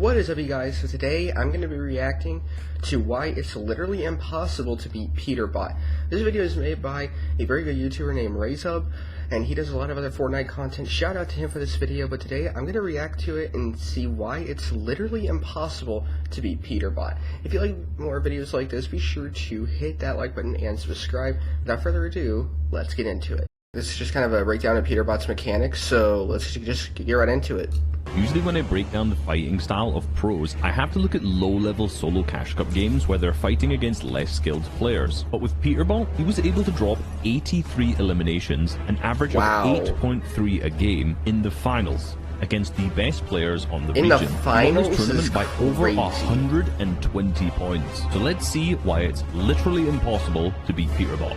What is up, you guys? So today I'm going to be reacting to why it's literally impossible to beat Peterbot. This video is made by a very good YouTuber named RaySub, and he does a lot of other Fortnite content. Shout out to him for this video, but today I'm going to react to it and see why it's literally impossible to beat Peterbot. If you like more videos like this, be sure to hit that like button and subscribe. Without further ado, let's get into it. This is just kind of a breakdown of Peterbot's mechanics, so let's just get right into it. Usually when I break down the fighting style of pros, I have to look at low-level solo cash cup games where they're fighting against less skilled players. But with Peterbot, he was able to drop 83 eliminations, an average of 8.3 a game in the finals, against the best players on the region. The finals, he won this tournament by over 120 points. So let's see why it's literally impossible to beat Peterbot.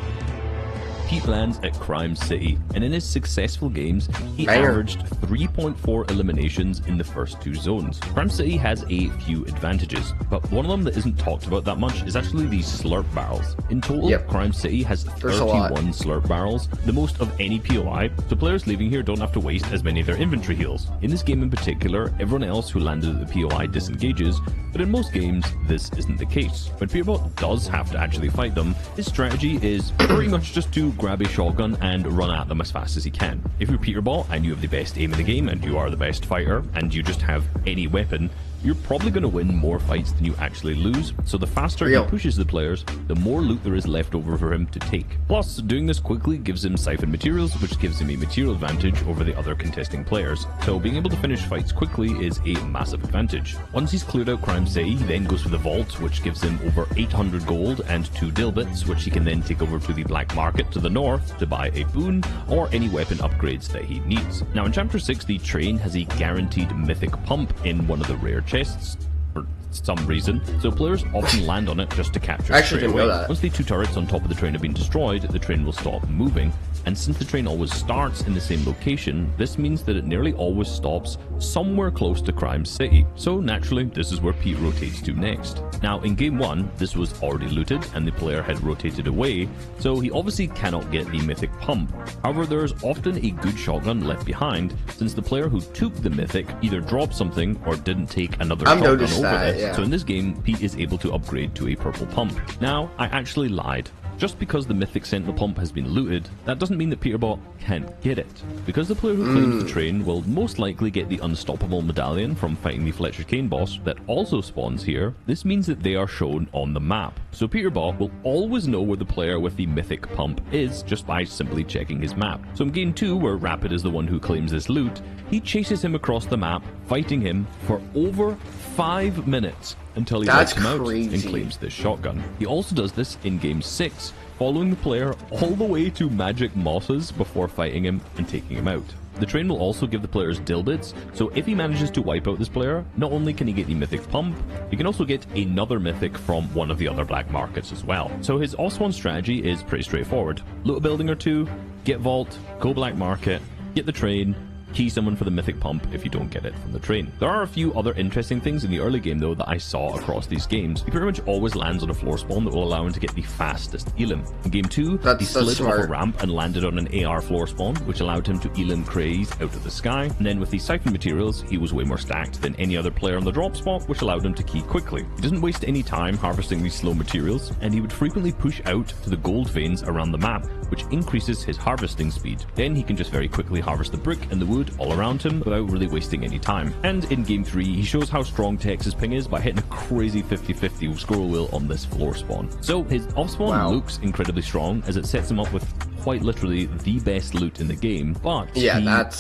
Pete lands at Crime City, and in his successful games, he averaged 3.4 eliminations in the first two zones. Crime City has a few advantages, but one of them that isn't talked about that much is actually these slurp barrels. In total, Crime City has 31 slurp barrels, the most of any POI, so players leaving here don't have to waste as many of their inventory heals. In this game in particular, everyone else who landed at the POI disengages, but in most games, this isn't the case. When Peterbot does have to actually fight them, his strategy is pretty much just to grab a shotgun and run at them as fast as he can. If you're Peterbot and you have the best aim in the game and you are the best fighter and you just have any weapon, you're probably going to win more fights than you actually lose, so the faster he pushes the players, the more loot there is left over for him to take. Plus, doing this quickly gives him siphon materials, which gives him a material advantage over the other contesting players. So being able to finish fights quickly is a massive advantage. Once he's cleared out Crime City, he then goes for the vault, which gives him over 800 gold and 2 dilbits, which he can then take over to the black market to the north to buy a boon or any weapon upgrades that he needs. Now in Chapter 6, the train has a guaranteed mythic pump in one of the rare chests for some reason, so players often land on it just to capture it straight away. Once the 2 turrets on top of the train have been destroyed, the train will stop moving, and since the train always starts in the same location, this means that it nearly always stops somewhere close to Crime City, so naturally this is where Pete rotates to next. Now in game 1, this was already looted and the player had rotated away, so he obviously cannot get the mythic pump. However, there is often a good shotgun left behind, since the player who took the mythic either dropped something or didn't take another shotgun over this. So in this game, Pete is able to upgrade to a purple pump. Now, I actually lied. Just because the mythic sentinel pump has been looted, that doesn't mean that Peterbot can't get it. Because the player who claims the train will most likely get the unstoppable medallion from fighting the Fletcher Kane boss that also spawns here, this means that they are shown on the map. So Peterbot will always know where the player with the mythic pump is just by simply checking his map. So in game 2, where Rapid is the one who claims this loot, he chases him across the map, fighting him for over 5 minutes until he lets him out and claims this shotgun. He also does this in game 6, following the player all the way to magic mosses before fighting him and taking him out. The train will also give the players dilbits, so if he manages to wipe out this player, not only can he get the mythic pump, he can also get another mythic from one of the other black markets as well. So his off-spawn strategy is pretty straightforward. Loot a building or two, get vault, go black market, get the train, key someone for the mythic pump if you don't get it from the train. There are a few other interesting things in the early game though that I saw across these games. He pretty much always lands on a floor spawn that will allow him to get the fastest elim. In game 2, he slid off a ramp and landed on an AR floor spawn, which allowed him to elim craze out of the sky. And then with the siphon materials, he was way more stacked than any other player on the drop spot, which allowed him to key quickly. He doesn't waste any time harvesting these slow materials, and he would frequently push out to the gold veins around the map, which increases his harvesting speed. Then he can just very quickly harvest the brick and the wood all around him without really wasting any time. And in game 3, he shows how strong Tex's ping is by hitting a crazy 50-50 squirrel wheel on this floor spawn. So his off spawn looks incredibly strong, as it sets him up with quite literally the best loot in the game, but he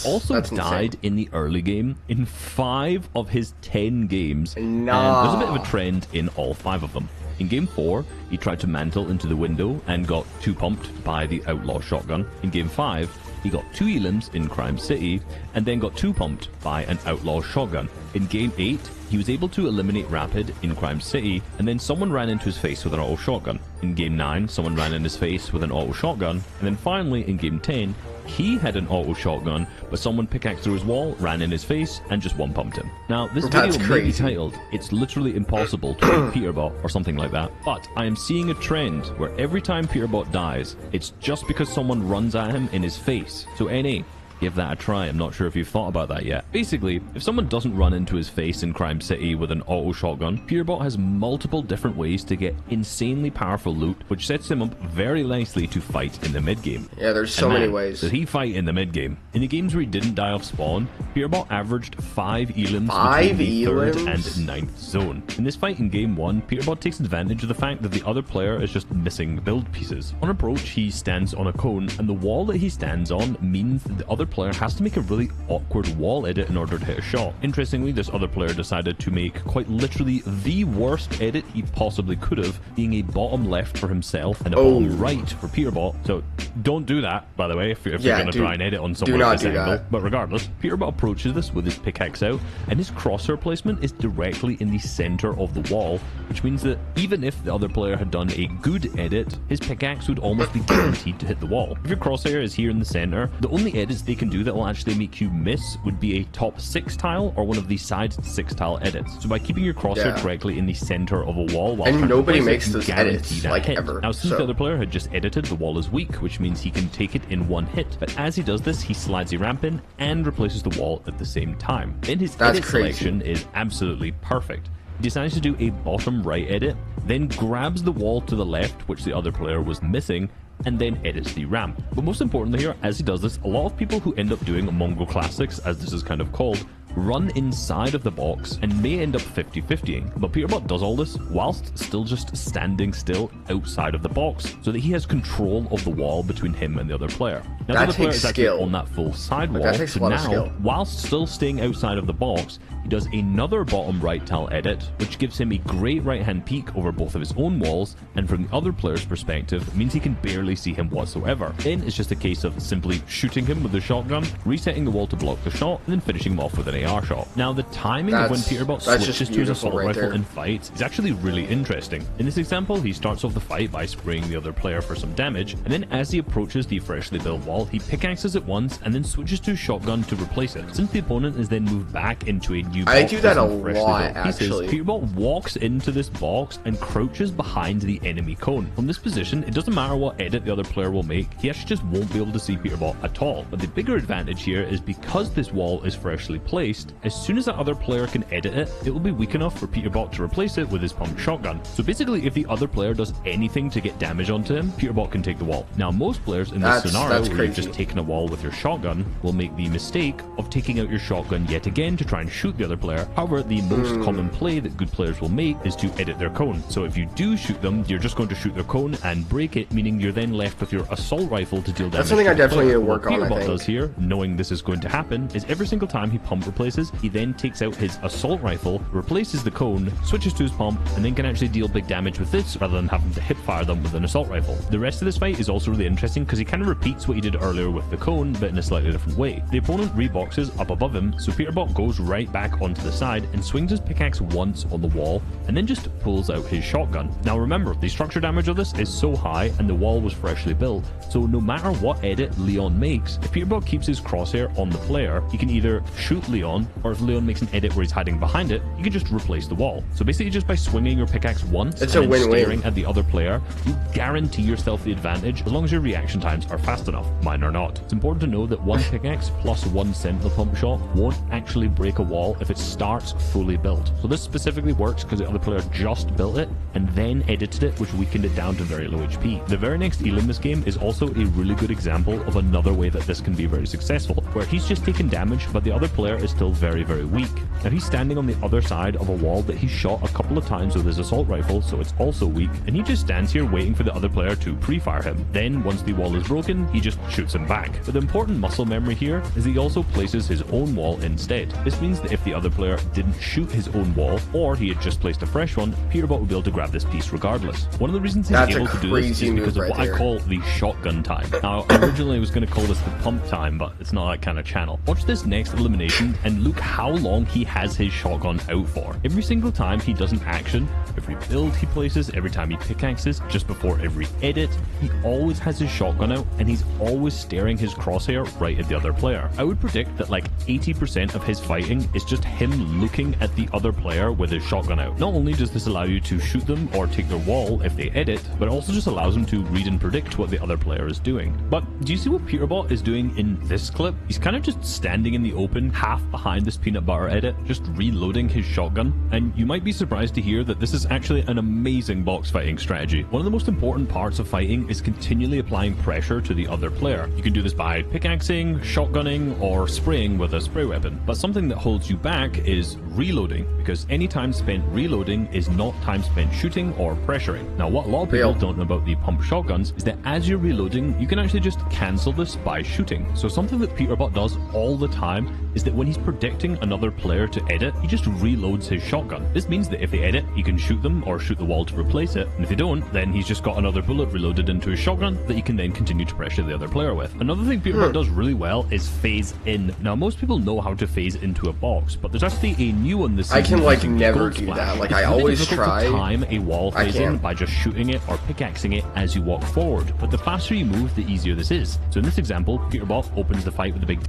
also died in the early game in 5 of his 10 games, and there's a bit of a trend in all 5 of them. In game 4, he tried to mantle into the window and got 2 pumped by the outlaw shotgun. In game 5, he got 2 elims in Crime City, and then got 2 pumped by an outlaw shotgun. In game 8, he was able to eliminate Rapid in Crime City, and then someone ran into his face with an auto shotgun. In game 9, someone ran in his face with an auto shotgun, and then finally in game 10, he had an auto shotgun, but someone pickaxed through his wall, ran in his face, and just one-pumped him. Now, this video may be titled, "It's Literally Impossible to Beat Peterbot," or something like that, but I am seeing a trend where every time Peterbot dies, it's just because someone runs at him in his face. So NA, Give that a try. I'm not sure if you've thought about that yet. Basically, if someone doesn't run into his face in Crime City with an auto shotgun, Peterbot has multiple different ways to get insanely powerful loot, which sets him up very nicely to fight in the mid-game. Yeah, there's so many ways. Did he fight in the mid-game? In the games where he didn't die off spawn, Peterbot averaged 5 elims between the 3rd and 9th zone. In this fight in game 1, Peterbot takes advantage of the fact that the other player is just missing build pieces. On approach, he stands on a cone, and the wall that he stands on means that the other player has to make a really awkward wall edit in order to hit a shot. Interestingly, this other player decided to make quite literally the worst edit he possibly could have, being a bottom left for himself and a bottom right for Peterbot. So don't do that, by the way, if you're going to try and edit on someone at this angle. But regardless, Peterbot approaches this with his pickaxe out, and his crosshair placement is directly in the center of the wall, which means that even if the other player had done a good edit, his pickaxe would almost be guaranteed to hit the wall. If your crosshair is here in the center, the only edits they can do that will actually make you miss would be a top 6 tile or one of the side 6 tile edits. So by keeping your crosshair directly in the center of a wall, while and nobody makes those edits like ever. Now, since the other player had just edited, the wall is weak, which means he can take it in one hit. But as he does this, he slides a ramp in and replaces the wall at the same time. Then his edit selection is absolutely perfect. He decides to do a bottom right edit, then grabs the wall to the left, which the other player was missing, and then edits the ramp. But most importantly here, as he does this, a lot of people who end up doing Mongol Classics, as this is kind of called, run inside of the box and may end up 50-50ing. But Peterbot does all this whilst still just standing still outside of the box, so that he has control of the wall between him and the other player. Now the other player is actually on that full side wall, so now, whilst still staying outside of the box, he does another bottom right tile edit, which gives him a great right hand peek over both of his own walls, and from the other player's perspective, means he can barely see him whatsoever. Then it's just a case of simply shooting him with the shotgun, resetting the wall to block the shot, and then finishing him off with an AR shot. Now the timing of when Peterbot switches to his assault rifle in fights is actually really interesting. In this example, he starts off the fight by spraying the other player for some damage, and then as he approaches the freshly built wall, he pickaxes it once and then switches to shotgun to replace it. Since the opponent is then moved back into a new box, I do that a lot actually. Peterbot walks into this box and crouches behind the enemy cone. From this position, it doesn't matter what edit the other player will make, he actually just won't be able to see Peterbot at all. But the bigger advantage here is because this wall is freshly placed, as soon as that other player can edit it, it will be weak enough for Peterbot to replace it with his pumped shotgun. So basically, if the other player does anything to get damage onto him, Peterbot can take the wall. Now, most players in this scenario where you've just taken a wall with your shotgun will make the mistake of taking out your shotgun yet again to try and shoot the other player. However, the most common play that good players will make is to edit their cone. So if you do shoot them, you're just going to shoot their cone and break it, meaning you're then left with your assault rifle to deal damage. That's something I definitely need to work on, I think. What Peterbot does here, knowing this is going to happen, is every single time he pump replaces, he then takes out his assault rifle, replaces the cone, switches to his pump, and then can actually deal big damage with this rather than having to hip fire them with an assault rifle. The rest of this fight is also really interesting because he kind of repeats what he did earlier with the cone, but in a slightly different way. The opponent reboxes up above him, so Peterbot goes right back onto the side and swings his pickaxe once on the wall, and then just pulls out his shotgun. Now remember, the structure damage of this is so high, and the wall was freshly built, so no matter what edit Leon makes, if Peterbot keeps his crosshair on the player, he can either shoot Leon, or if Leon makes an edit where he's hiding behind it, you can just replace the wall. So basically, just by swinging your pickaxe once and then staring at the other player, you guarantee yourself the advantage as long as your reaction times are fast enough. Mine are not. It's important to know that one pickaxe plus one sentinel pump shot won't actually break a wall if it starts fully built. So this specifically works because the other player just built it and then edited it, which weakened it down to very low HP. The very next heal in this game is also a really good example of another way that this can be very successful, where he's just taken damage, but the other player is still very, very weak. Now he's standing on the other side of a wall that he shot a couple of times with his assault rifle, so it's also weak, and he just stands here waiting for the other player to pre-fire him. Then, once the wall is broken, he just shoots him back. But the important muscle memory here is that he also places his own wall instead. This means that if the other player didn't shoot his own wall, or he had just placed a fresh one, Peterbot would be able to grab this piece regardless. One of the reasons he's able to do this is because of what I call the shotgun time. Now, originally I was going to call this the pump time, but it's not that kind of channel. Watch this next elimination and look how long he has his shotgun out for. Every single time he does an action, every build he places, every time he pickaxes, just before every edit, he always has his shotgun out and he's always staring his crosshair right at the other player. I would predict that like 80% of his fighting is just just him looking at the other player with his shotgun out. Not only does this allow you to shoot them or take their wall if they edit, but it also just allows him to read and predict what the other player is doing. But do you see what Peterbot is doing in this clip? He's kind of just standing in the open, half behind this peanut butter edit, just reloading his shotgun. And you might be surprised to hear that this is actually an amazing box fighting strategy. One of the most important parts of fighting is continually applying pressure to the other player. You can do this by pickaxing, shotgunning, or spraying with a spray weapon. But something that holds you back is reloading, because any time spent reloading is not time spent shooting or pressuring. Now, what a lot of people don't know about the pump shotguns is that as you're reloading, you can actually just cancel this by shooting. So something that Peterbot does all the time is that when he's predicting another player to edit, he just reloads his shotgun. This means that if they edit, he can shoot them or shoot the wall to replace it, and if they don't, then he's just got another bullet reloaded into his shotgun that he can then continue to pressure the other player with. Another thing Peterbot does really well is phase in. Now, most people know how to phase into a box, but there's actually a new one this season. I can like never do that. Like, I always try to time a wall phasing by just shooting it or pickaxing it as you walk forward, but the faster you move, the easier this is. So in this example, Peterbot opens the fight with a big...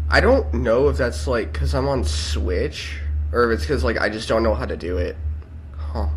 I don't know if that's like because I'm on Switch, or if it's because like I just don't know how to do it.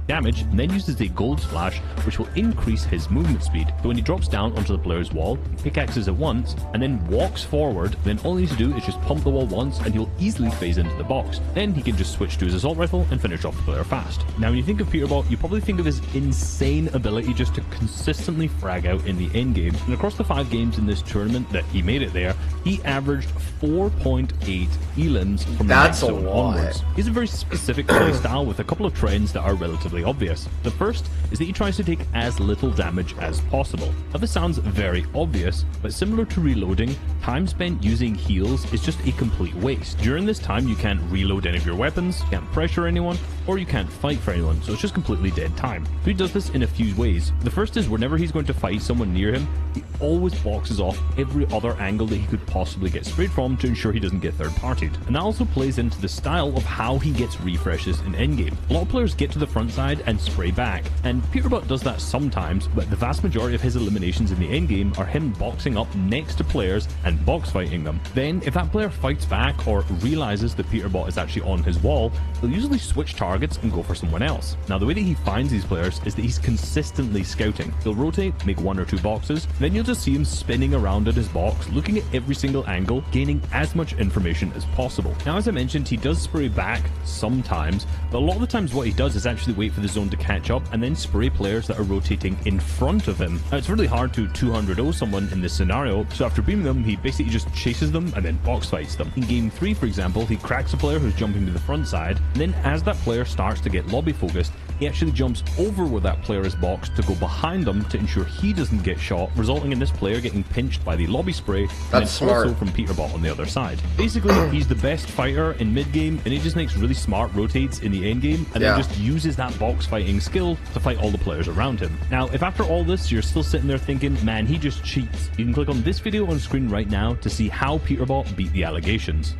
Damage, and then uses a gold splash, which will increase his movement speed. So when he drops down onto the player's wall, he pickaxes it once, and then walks forward, then all he needs to do is just pump the wall once, and he'll easily phase into the box. Then he can just switch to his assault rifle and finish off the player fast. Now, when you think of Peterbot, you probably think of his insane ability just to consistently frag out in the endgame. And across the 5 games in this tournament that he made it there, he averaged 4.8 elims from the next zone onwards. He has a very specific playstyle with a couple of trends that are relatively obvious. The first is that he tries to take as little damage as possible. Now, this sounds very obvious, but similar to reloading, time spent using heals is just a complete waste. During this time, you can't reload any of your weapons, can't pressure anyone, or you can't fight for anyone, so it's just completely dead time. So he does this in a few ways. The first is whenever he's going to fight someone near him, he always boxes off every other angle that he could possibly get sprayed from to ensure he doesn't get third-partied. And that also plays into the style of how he gets refreshes in endgame. A lot of players get to the front side and spray back, and Peterbot does that sometimes, but the vast majority of his eliminations in the endgame are him boxing up next to players and box fighting them. Then, if that player fights back or realizes that Peterbot is actually on his wall, he'll usually switch targets and go for someone else. Now, the way that he finds these players is that he's consistently scouting. He'll rotate, make 1 or 2 boxes, and then you'll just see him spinning around at his box, looking at every single angle, gaining as much information as possible. Now, as I mentioned, he does spray back sometimes, but a lot of the times what he does is actually wait for the zone to catch up and then spray players that are rotating in front of him. Now, it's really hard to 200-0 someone in this scenario, so after beaming them, he basically just chases them and then box fights them. In game 3, for example, he cracks a player who's jumping to the front side, and then as that player starts to get lobby focused, he actually jumps over where that player is boxed to go behind them to ensure he doesn't get shot, resulting in this player getting pinched by the lobby spray, and then also from Peterbot on the other side. Basically, he's the best fighter in mid-game, and he just makes really smart rotates in the endgame, and then just uses that box fighting skill to fight all the players around him. Now, if after all this you're still sitting there thinking, man, he just cheats, you can click on this video on screen right now to see how Peterbot beat the allegations.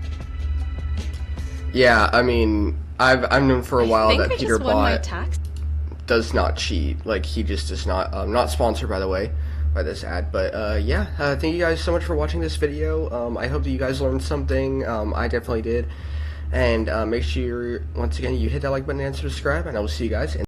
Yeah, I mean, I've known for a while that Peterbot does not cheat. Like, he just does not. Not sponsored, by the way, by this ad. But yeah, thank you guys so much for watching this video. I hope that you guys learned something. I definitely did. And make sure, once again, you hit that like button and subscribe. And I will see you guys in